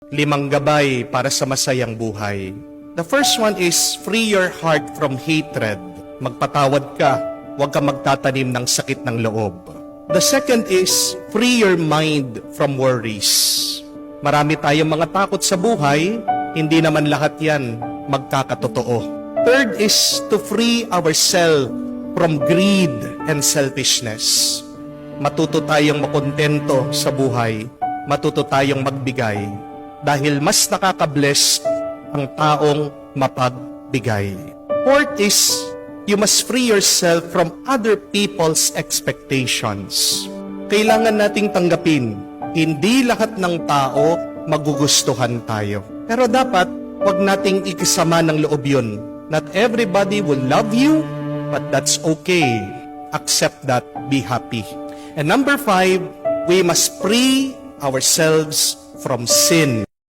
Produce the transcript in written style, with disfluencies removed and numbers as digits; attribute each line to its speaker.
Speaker 1: 5 gabay para sa masayang buhay. The first one is free your heart from hatred. Magpatawad ka, huwag ka magtatanim ng sakit ng loob. The second is free your mind from worries. Marami tayong mga takot sa buhay, hindi naman lahat yan magkakatotoo. Third is to free ourselves from greed and selfishness. Matuto tayong makontento sa buhay, matuto tayong magbigay, dahil mas nakaka-bless ang taong mapagbigay. Fourth is, you must free yourself from other people's expectations. Kailangan nating tanggapin, hindi lahat ng tao magugustuhan tayo. Pero dapat, wag nating ikisama ng loob yun. Not everybody will love you, but that's okay. Accept that, be happy. And number 5, we must free ourselves from sin.